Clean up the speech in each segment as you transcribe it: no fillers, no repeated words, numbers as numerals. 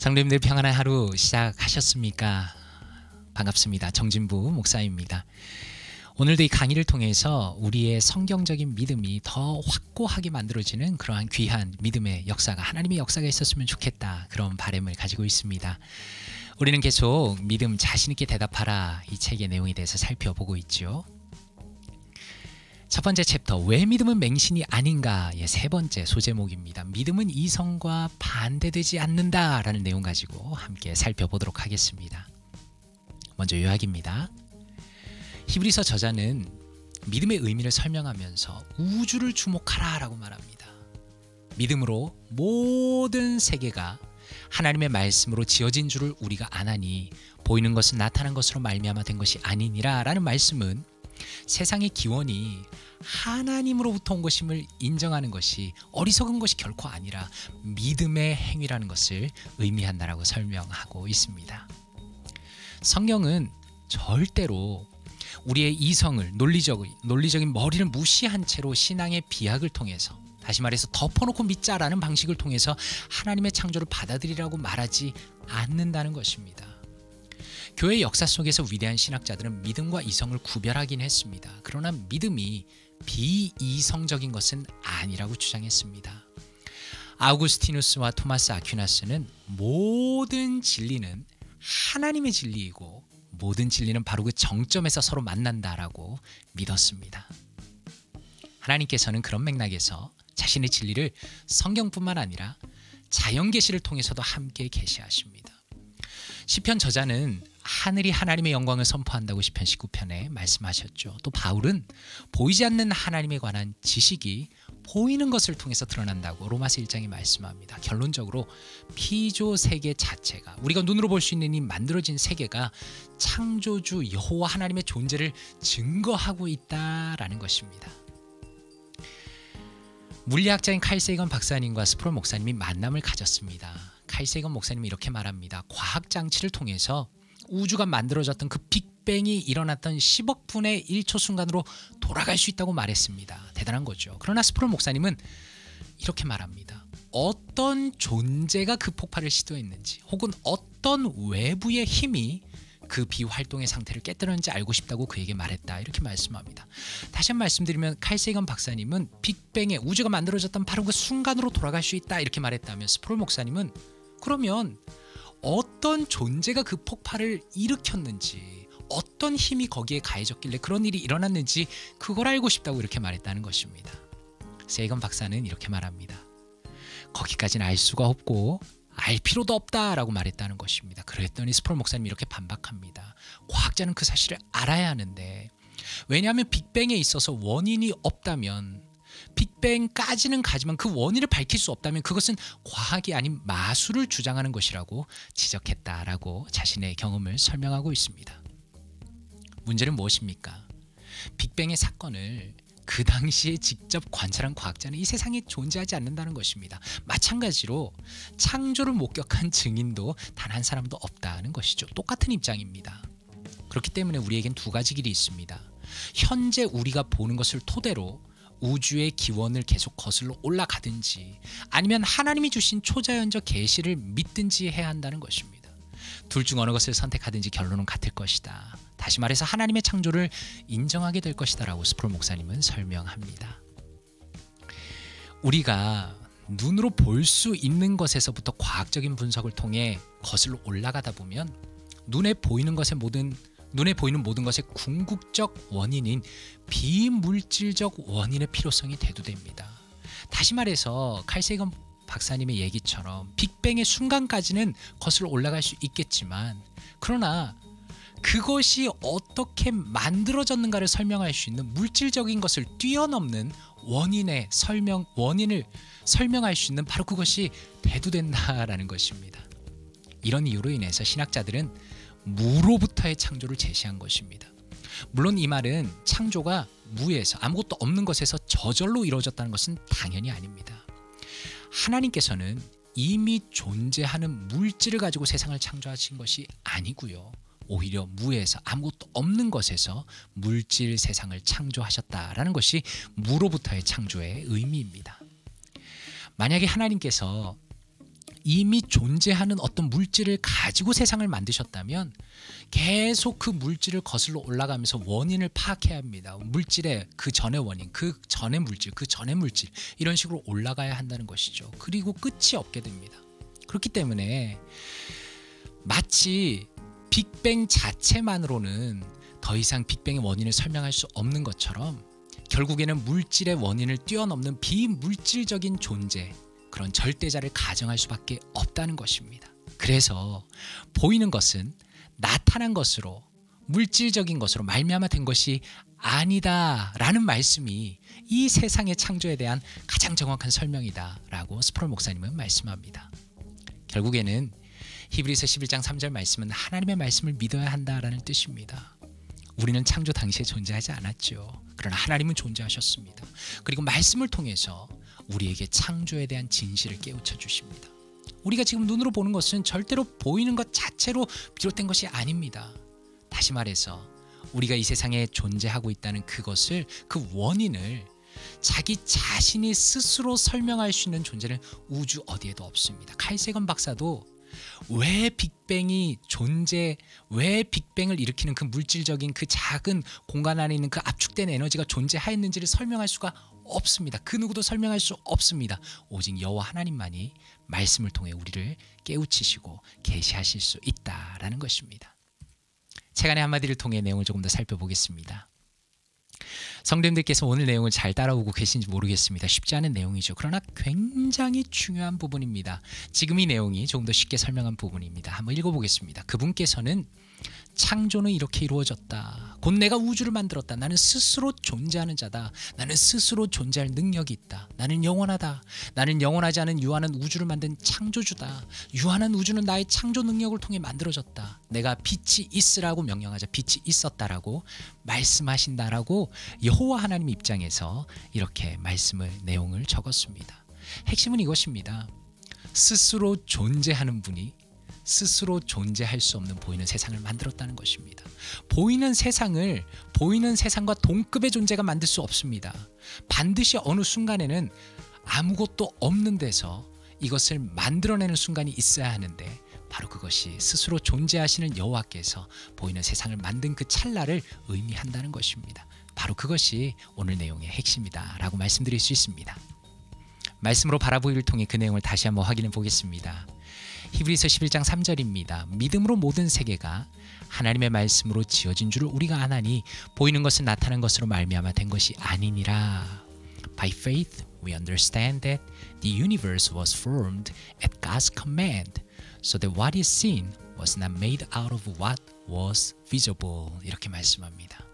성도님들 평안한 하루 시작하셨습니까? 반갑습니다. 정진부 목사입니다. 오늘도 이 강의를 통해서 우리의 성경적인 믿음이 더 확고하게 만들어지는 그러한 귀한 믿음의 역사가, 하나님의 역사가 있었으면 좋겠다, 그런 바람을 가지고 있습니다. 우리는 계속 믿음 자신 있게 대답하라, 이 책의 내용에 대해서 살펴보고 있죠. 첫 번째 챕터, 왜 믿음은 맹신이 아닌가의 세 번째 소제목입니다. 믿음은 이성과 반대되지 않는다라는 내용 가지고 함께 살펴보도록 하겠습니다. 먼저 요약입니다. 히브리서 저자는 믿음의 의미를 설명하면서 우주를 주목하라 라고 말합니다. 믿음으로 모든 세계가 하나님의 말씀으로 지어진 줄을 우리가 아나니 보이는 것은 나타난 것으로 말미암아 된 것이 아니니라 라는 말씀은 세상의 기원이 하나님으로부터 온 것임을 인정하는 것이 어리석은 것이 결코 아니라 믿음의 행위라는 것을 의미한다라고 설명하고 있습니다. 성경은 절대로 우리의 이성을, 논리적인 머리를 무시한 채로 신앙의 비약을 통해서, 다시 말해서 덮어놓고 믿자라는 방식을 통해서 하나님의 창조를 받아들이라고 말하지 않는다는 것입니다. 교회 역사 속에서 위대한 신학자들은 믿음과 이성을 구별하긴 했습니다. 그러나 믿음이 비이성적인 것은 아니라고 주장했습니다. 아우구스티누스와 토마스 아퀴나스는 모든 진리는 하나님의 진리이고 모든 진리는 바로 그 정점에서 서로 만난다라고 믿었습니다. 하나님께서는 그런 맥락에서 자신의 진리를 성경뿐만 아니라 자연계시를 통해서도 함께 계시하십니다. 시편 저자는 하늘이 하나님의 영광을 선포한다고 시편 19편에 말씀하셨죠. 또 바울은 보이지 않는 하나님에 관한 지식이 보이는 것을 통해서 드러난다고 로마서 1장에 말씀합니다. 결론적으로 피조 세계 자체가, 우리가 눈으로 볼 수 있는 이 만들어진 세계가 창조주 여호와 하나님의 존재를 증거하고 있다라는 것입니다. 물리학자인 칼 세이건 박사님과 스프롤 목사님이 만남을 가졌습니다. 칼 세이건 목사님이 이렇게 말합니다. 과학 장치를 통해서 우주가 만들어졌던 그 빅뱅이 일어났던 10억 분의 1초 순간으로 돌아갈 수 있다고 말했습니다. 대단한 거죠. 그러나 스프롤 목사님은 이렇게 말합니다. 어떤 존재가 그 폭발을 시도했는지, 혹은 어떤 외부의 힘이 그 비활동의 상태를 깨뜨렸는지 알고 싶다고 그에게 말했다, 이렇게 말씀합니다. 다시 한번 말씀드리면 칼 세이건 박사님은 빅뱅에 우주가 만들어졌던 바로 그 순간으로 돌아갈 수 있다, 이렇게 말했다면 스프롤 목사님은 그러면 어떤 존재가 그 폭발을 일으켰는지, 어떤 힘이 거기에 가해졌길래 그런 일이 일어났는지 그걸 알고 싶다고 이렇게 말했다는 것입니다. 세이건 박사는 이렇게 말합니다. 거기까지는 알 수가 없고 알 필요도 없다라고 말했다는 것입니다. 그랬더니 스프롤 목사님이 이렇게 반박합니다. 과학자는 그 사실을 알아야 하는데, 왜냐하면 빅뱅에 있어서 원인이 없다면, 빅뱅까지는 가지만 그 원인을 밝힐 수 없다면 그것은 과학이 아닌 마술을 주장하는 것이라고 지적했다라고 자신의 경험을 설명하고 있습니다. 문제는 무엇입니까? 빅뱅의 사건을 그 당시에 직접 관찰한 과학자는 이 세상에 존재하지 않는다는 것입니다. 마찬가지로 창조를 목격한 증인도 단 한 사람도 없다는 것이죠. 똑같은 입장입니다. 그렇기 때문에 우리에겐 두 가지 길이 있습니다. 현재 우리가 보는 것을 토대로 우주의 기원을 계속 거슬러 올라가든지, 아니면 하나님이 주신 초자연적 계시를 믿든지 해야 한다는 것입니다. 둘 중 어느 것을 선택하든지 결론은 같을 것이다. 다시 말해서 하나님의 창조를 인정하게 될 것이다 라고 스프롤 목사님은 설명합니다. 우리가 눈으로 볼 수 있는 것에서부터 과학적인 분석을 통해 거슬러 올라가다 보면 눈에 보이는 모든 것의 궁극적 원인인 비물질적 원인의 필요성이 대두됩니다. 다시 말해서 칼 세이건 박사님의 얘기처럼 빅뱅의 순간까지는 거슬러 올라갈 수 있겠지만, 그러나 그것이 어떻게 만들어졌는가를 설명할 수 있는 물질적인 것을 뛰어넘는 원인을 설명할 수 있는 바로 그것이 대두된다라는 것입니다. 이런 이유로 인해서 신학자들은 무로부터의 창조를 제시한 것입니다. 물론 이 말은 창조가 무에서, 아무것도 없는 것에서 저절로 이루어졌다는 것은 당연히 아닙니다. 하나님께서는 이미 존재하는 물질을 가지고 세상을 창조하신 것이 아니고요, 오히려 무에서, 아무것도 없는 것에서 물질 세상을 창조하셨다라는 것이 무로부터의 창조의 의미입니다. 만약에 하나님께서 이미 존재하는 어떤 물질을 가지고 세상을 만드셨다면 계속 그 물질을 거슬러 올라가면서 원인을 파악해야 합니다. 물질의 그 전의 원인, 그 전의 물질, 그 전의 물질, 이런 식으로 올라가야 한다는 것이죠. 그리고 끝이 없게 됩니다. 그렇기 때문에 마치 빅뱅 자체만으로는 더 이상 빅뱅의 원인을 설명할 수 없는 것처럼 결국에는 물질의 원인을 뛰어넘는 비물질적인 존재, 그런 절대자를 가정할 수밖에 없다는 것입니다. 그래서 보이는 것은 나타난 것으로, 물질적인 것으로 말미암아 된 것이 아니다라는 말씀이 이 세상의 창조에 대한 가장 정확한 설명이다라고 스프롤 목사님은 말씀합니다. 결국에는 히브리서 11장 3절 말씀은 하나님의 말씀을 믿어야 한다라는 뜻입니다. 우리는 창조 당시에 존재하지 않았죠. 그러나 하나님은 존재하셨습니다. 그리고 말씀을 통해서 우리에게 창조에 대한 진실을 깨우쳐 주십니다. 우리가 지금 눈으로 보는 것은 절대로 보이는 것 자체로 비롯된 것이 아닙니다. 다시 말해서 우리가 이 세상에 존재하고 있다는 그것을, 그 원인을 자기 자신이 스스로 설명할 수 있는 존재는 우주 어디에도 없습니다. 칼 세건 박사도 왜 빅뱅을 일으키는 그 물질적인 그 작은 공간 안에 있는 그 압축된 에너지가 존재하였는지를 설명할 수가 없습니다. 그 누구도 설명할 수 없습니다. 오직 여호와 하나님만이 말씀을 통해 우리를 깨우치시고 계시하실 수 있다라는 것입니다. 책안의 한마디를 통해 내용을 조금 더 살펴보겠습니다. 성도님들께서 오늘 내용을 잘 따라오고 계신지 모르겠습니다. 쉽지 않은 내용이죠. 그러나 굉장히 중요한 부분입니다. 지금 이 내용이 조금 더 쉽게 설명한 부분입니다. 한번 읽어보겠습니다. 그분께서는 창조는 이렇게 이루어졌다. 곧 내가 우주를 만들었다. 나는 스스로 존재하는 자다. 나는 스스로 존재할 능력이 있다. 나는 영원하다. 나는 영원하지 않은 유한한 우주를 만든 창조주다. 유한한 우주는 나의 창조 능력을 통해 만들어졌다. 내가 빛이 있으라고 명령하자 빛이 있었다라고 말씀하신다라고 여호와 하나님 입장에서 이렇게 내용을 적었습니다. 핵심은 이것입니다. 스스로 존재하는 분이 스스로 존재할 수 없는 보이는 세상을 만들었다는 것입니다. 보이는 세상과 동급의 존재가 만들 수 없습니다. 반드시 어느 순간에는 아무것도 없는 데서 이것을 만들어내는 순간이 있어야 하는데, 바로 그것이 스스로 존재하시는 여호와께서 보이는 세상을 만든 그 찰나를 의미한다는 것입니다. 바로 그것이 오늘 내용의 핵심이다 라고 말씀드릴 수 있습니다. 말씀으로 바라보기를 통해 그 내용을 다시 한번 확인해 보겠습니다. 히브리서 11장 3절입니다. 믿음으로 모든 세계가 하나님의 말씀으로 지어진 줄을 우리가 아나니 보이는 것은 나타난 것으로 말미암아 된 것이 아니니라. By faith we understand that the universe was formed at God's command, so that what is seen was not made out of what was visible. 이렇게 말씀합니다.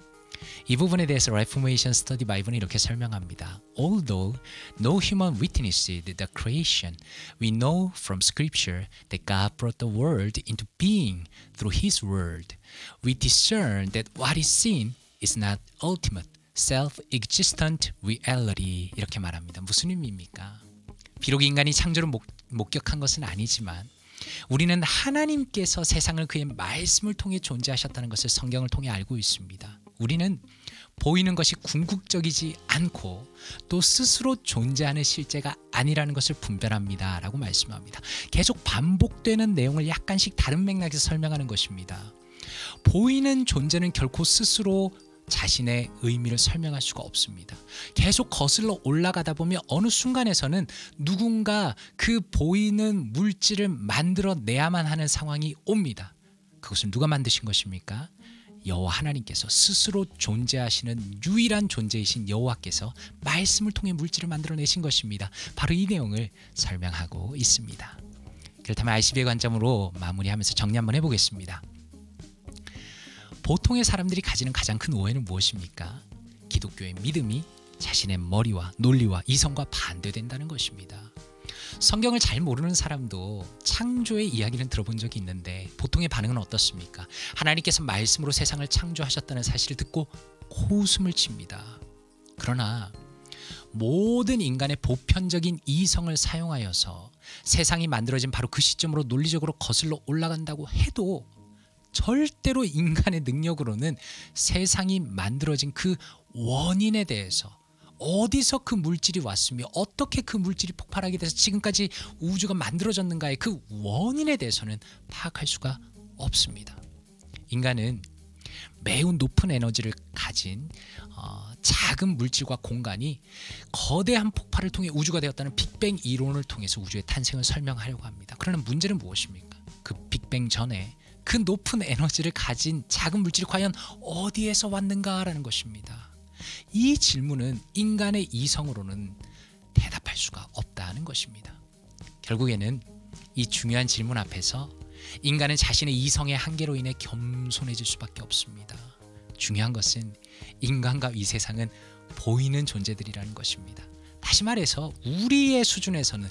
이 부분에 대해서 Reformation Study Bible은 이렇게 설명합니다. Although no human witnessed the creation, we know from Scripture that God brought the world into being through His word. We discern that what is seen is not ultimate, self-existent reality. 이렇게 말합니다. 무슨 의미입니까? 비록 인간이 창조를 목격한 것은 아니지만 우리는 하나님께서 세상을 그의 말씀을 통해 존재하셨다는 것을 성경을 통해 알고 있습니다. 우리는 보이는 것이 궁극적이지 않고 또 스스로 존재하는 실제가 아니라는 것을 분별합니다 라고 말씀합니다. 계속 반복되는 내용을 약간씩 다른 맥락에서 설명하는 것입니다. 보이는 존재는 결코 스스로 자신의 의미를 설명할 수가 없습니다. 계속 거슬러 올라가다 보면 어느 순간에서는 누군가 그 보이는 물질을 만들어내야만 하는 상황이 옵니다. 그것은 누가 만드신 것입니까? 여호와 하나님께서 스스로 존재하시는 유일한 존재이신 여호와께서 말씀을 통해 물질을 만들어내신 것입니다. 바로 이 내용을 설명하고 있습니다. 그렇다면 ICB의 관점으로 마무리하면서 정리 한번 해보겠습니다. 보통의 사람들이 가지는 가장 큰 오해는 무엇입니까? 기독교의 믿음이 자신의 머리와 논리와 이성과 반대된다는 것입니다. 성경을 잘 모르는 사람도 창조의 이야기는 들어본 적이 있는데 보통의 반응은 어떻습니까? 하나님께서 말씀으로 세상을 창조하셨다는 사실을 듣고 코웃음을 칩니다. 그러나 모든 인간의 보편적인 이성을 사용하여서 세상이 만들어진 바로 그 시점으로 논리적으로 거슬러 올라간다고 해도 절대로 인간의 능력으로는 세상이 만들어진 그 원인에 대해서 어디서 그 물질이 왔으며 어떻게 그 물질이 폭발하게 돼서 지금까지 우주가 만들어졌는가의 그 원인에 대해서는 파악할 수가 없습니다. 인간은 매우 높은 에너지를 가진 작은 물질과 공간이 거대한 폭발을 통해 우주가 되었다는 빅뱅 이론을 통해서 우주의 탄생을 설명하려고 합니다. 그러나 문제는 무엇입니까? 그 빅뱅 전에 그 높은 에너지를 가진 작은 물질이 과연 어디에서 왔는가라는 것입니다. 이 질문은 인간의 이성으로는 대답할 수가 없다는 것입니다. 결국에는 이 중요한 질문 앞에서 인간은 자신의 이성의 한계로 인해 겸손해질 수밖에 없습니다. 중요한 것은 인간과 이 세상은 보이는 존재들이라는 것입니다. 다시 말해서 우리의 수준에서는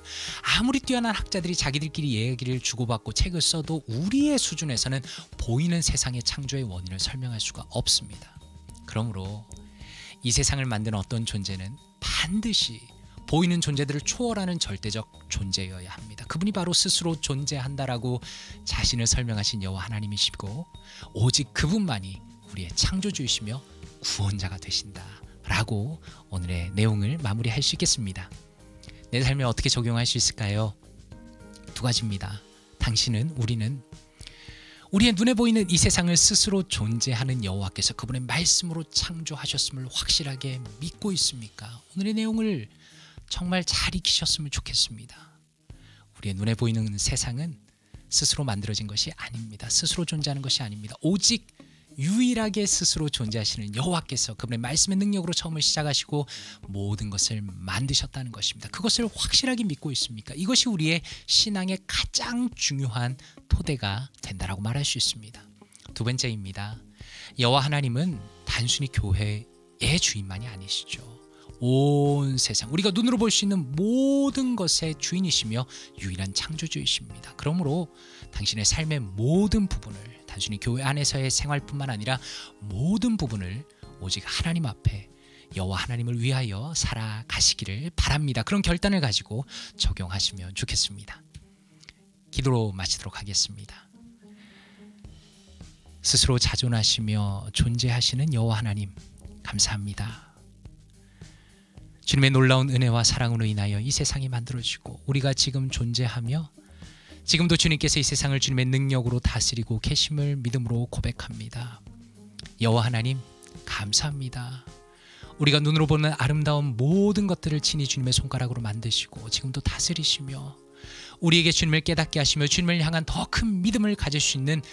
아무리 뛰어난 학자들이 자기들끼리 얘기를 주고받고 책을 써도 우리의 수준에서는 보이는 세상의 창조의 원인을 설명할 수가 없습니다. 그러므로 이 세상을 만든 어떤 존재는 반드시 보이는 존재들을 초월하는 절대적 존재여야 합니다. 그분이 바로 스스로 존재한다라고 자신을 설명하신 여호와 하나님이시고 오직 그분만이 우리의 창조주이시며 구원자가 되신다라고 오늘의 내용을 마무리할 수 있겠습니다. 내 삶에 어떻게 적용할 수 있을까요? 두 가지입니다. 당신은, 우리는 우리의 눈에 보이는 이 세상을 스스로 존재하는 여호와께서 그분의 말씀으로 창조하셨음을 확실하게 믿고 있습니까? 오늘의 내용을 정말 잘 익히셨으면 좋겠습니다. 우리의 눈에 보이는 세상은 스스로 만들어진 것이 아닙니다. 스스로 존재하는 것이 아닙니다. 오직 유일하게 스스로 존재하시는 여호와께서 그분의 말씀의 능력으로 처음을 시작하시고 모든 것을 만드셨다는 것입니다. 그것을 확실하게 믿고 있습니까? 이것이 우리의 신앙의 가장 중요한 토대가 된다라고 말할 수 있습니다. 두 번째입니다. 여호와 하나님은 단순히 교회의 주인만이 아니시죠. 온 세상, 우리가 눈으로 볼 수 있는 모든 것의 주인이시며 유일한 창조주이십니다. 그러므로 당신의 삶의 모든 부분을, 단순히 교회 안에서의 생활뿐만 아니라 모든 부분을 오직 하나님 앞에 여호와 하나님을 위하여 살아가시기를 바랍니다. 그런 결단을 가지고 적용하시면 좋겠습니다. 기도로 마치도록 하겠습니다. 스스로 자존하시며 존재하시는 여호와 하나님, 감사합니다. 주님의 놀라운 은혜와 사랑으로 인하여 이 세상이 만들어지고 우리가 지금 존재하며 지금도 주님께서 이 세상을 주님의 능력으로 다스리고 계심을 믿음으로 고백합니다. 여호와 하나님, 감사합니다. 우리가 눈으로 보는 아름다운 모든 것들을 친히 주님의 손가락으로 만드시고 지금도 다스리시며 우리에게 주님을 깨닫게 하시며 주님을 향한 더 큰 믿음을 가질 수 있는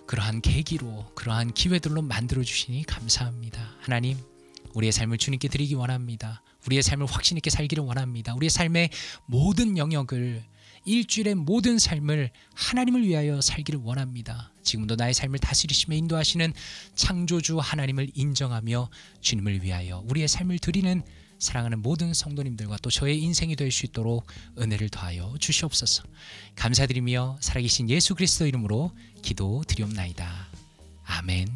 그러한 계기로, 그러한 기회들로 만들어주시니 감사합니다. 하나님, 우리의 삶을 주님께 드리기 원합니다. 우리의 삶을 확신 있게 살기를 원합니다. 우리의 삶의 모든 영역을, 일주일의 모든 삶을 하나님을 위하여 살기를 원합니다. 지금도 나의 삶을 다스리시며 인도하시는 창조주 하나님을 인정하며 주님을 위하여 우리의 삶을 드리는 사랑하는 모든 성도님들과 또 저의 인생이 될 수 있도록 은혜를 더하여 주시옵소서. 감사드리며 살아계신 예수 그리스도 이름으로 기도드리옵나이다. 아멘.